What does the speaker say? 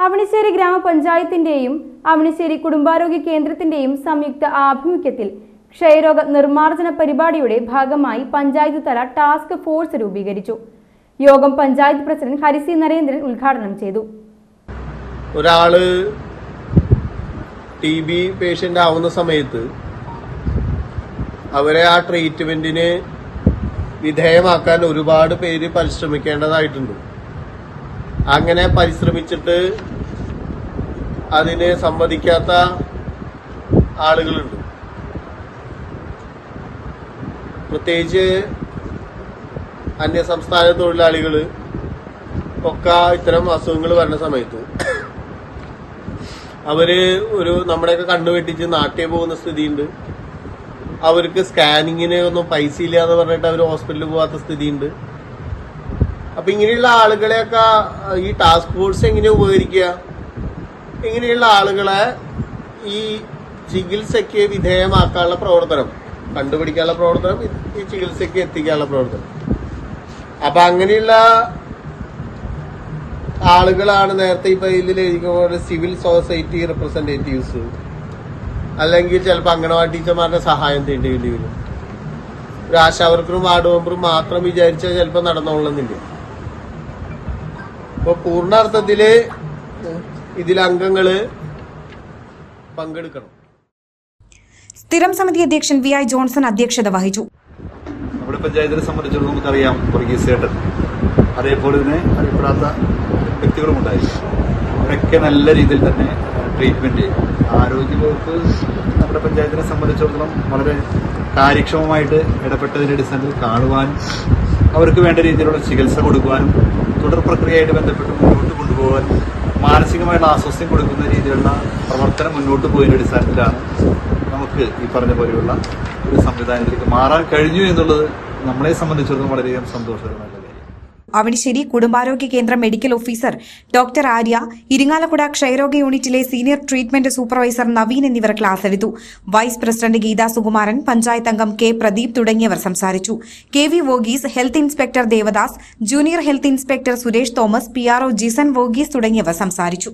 അവണിശ്ശേരി ഗ്രാമപഞ്ചായത്തിന്റെയും അവണിശ്ശേരി കുടുംബാരോഗ്യ കേന്ദ്രത്തിന്റെയും സംയുക്ത ആഭിമുഖ്യത്തിൽ ക്ഷയരോഗ നിർമ്മാർജ്ജന പരിപാടിയുടെ ഭാഗമായി പഞ്ചായത്ത് തല ടാസ്ക് ഫോഴ്സ് രൂപീകരിച്ചു. യോഗം പഞ്ചായത്ത് പ്രസിഡന്റ് ഹരിസി നരേന്ദ്രൻ ഉദ്ഘാടനം ചെയ്തു. ഒരാള് TB പേഷ്യന്റ് ആവുന്ന സമയത്ത് അവരെ ആ ട്രീറ്റ്മെന്റിന് വിധേയമാക്കാൻ ഒരുപാട് പേര് പരിശ്രമിക്കേണ്ടതായിട്ടുണ്ട്. അങ്ങനെ പരിശ്രമിച്ചിട്ട് അതിന് സമ്മതിക്കാത്ത ആളുകളുണ്ട്. പ്രത്യേകിച്ച് അന്യസംസ്ഥാന തൊഴിലാളികൾ ഒക്കെ ഇത്തരം അസുഖങ്ങൾ വരുന്ന സമയത്ത് അവര് നമ്മുടെയൊക്കെ കണ്ണു വെട്ടിച്ച് നാട്ടിൽ പോകുന്ന സ്ഥിതിയുണ്ട്. അവർക്ക് സ്കാനിങ്ങിന് ഒന്നും പൈസ ഇല്ല എന്ന് പറഞ്ഞിട്ട് അവർ ഹോസ്പിറ്റലിൽ പോകാത്ത സ്ഥിതിയുണ്ട്. അപ്പൊ ഇങ്ങനെയുള്ള ആളുകളെയൊക്കെ ഈ ടാസ്ക് ഫോഴ്സ് എങ്ങനെ ഉപകരിക്കുക? ഇങ്ങനെയുള്ള ആളുകളെ ഈ ചികിത്സയ്ക്ക് വിധേയമാക്കാനുള്ള പ്രവർത്തനം, കണ്ടുപിടിക്കാനുള്ള പ്രവർത്തനം, ഈ ചികിത്സയ്ക്ക് എത്തിക്കാനുള്ള പ്രവർത്തനം. അപ്പൊ അങ്ങനെയുള്ള ആളുകളാണ് നേരത്തെ ഇപ്പൊ ഇതിൽ എഴുതിക്കുന്ന സിവിൽ സൊസൈറ്റി റെപ്രസെന്റേറ്റീവ്സ്, അല്ലെങ്കിൽ ചിലപ്പോൾ അംഗനവാടി ടീച്ചർമാരുടെ സഹായം തേടേണ്ടി വരും. ഒരു ആശാവർക്കറും വാർഡ് മെമ്പറും മാത്രം വിചാരിച്ചാൽ ചിലപ്പോൾ നടന്നോളുന്നില്ല. അപ്പൊ പൂർണ്ണാർത്ഥത്തില് ഇതിൽ അംഗങ്ങള് പങ്കെടുക്കണം. സ്ഥിരം സമിതി അധ്യക്ഷൻ VI ജോൺസൺ അധ്യക്ഷത വഹിച്ചു. നമ്മുടെ പഞ്ചായത്തിനെ സംബന്ധിച്ചിടത്തോളം നമുക്കറിയാം, വർഗീസ് ചേട്ടൻ അതേപോലെ തന്നെ അറിയപ്പെടാത്ത വ്യക്തികളുമുണ്ടായിരുന്നു. അവരൊക്കെ നല്ല രീതിയിൽ തന്നെ ട്രീറ്റ്മെന്റ്, ആരോഗ്യവകുപ്പ് നമ്മുടെ പഞ്ചായത്തിനെ സംബന്ധിച്ചിടത്തോളം വളരെ കാര്യക്ഷമമായിട്ട് ഇടപെട്ടതിന്റെ അടിസ്ഥാനത്തിൽ കാണുവാനും അവർക്ക് വേണ്ട രീതിയിലുള്ള ചികിത്സ കൊടുക്കുവാനും തുടർ പ്രക്രിയയായിട്ട് ബന്ധപ്പെട്ട് മുന്നോട്ട് കൊണ്ടുപോകാനും മാനസികമായിട്ടുള്ള ആശ്വാസം കൊടുക്കുന്ന രീതിയിലുള്ള പ്രവർത്തനം മുന്നോട്ട് പോയതിന്റെ അടിസ്ഥാനത്തിലാണ് നമുക്ക് ഈ പറഞ്ഞ പോലെയുള്ള ഒരു സംവിധാനത്തിലേക്ക് മാറാൻ കഴിഞ്ഞു എന്നുള്ളത് നമ്മളെ സംബന്ധിച്ചിടത്തോളം വളരെയധികം സന്തോഷകരമായ കാര്യം. അവണിശ്ശേരി കുടുംബാരോഗ്യ കേന്ദ്ര medical officer doctor Arya, Irinjalakuda ക്ഷയരോഗ യൂണിറ്റിലെ സീനിയർ ട്രീറ്റ്മെന്റ് സൂപ്പർവൈസർ നവീൻ എന്നിവർ ക്ലാസ് എടുത്തു. വൈസ് പ്രസിഡന്റ് ഗീതാ സുകുമാരൻ, പഞ്ചായത്ത് അംഗം K പ്രദീപ് തുടങ്ങിയവർ സംസാരിച്ചു. KV Varghese, health inspector Devadas, junior health inspector Suresh Thomas, PRO Jison Varghese തുടങ്ങിയവർ സംസാരിച്ചു.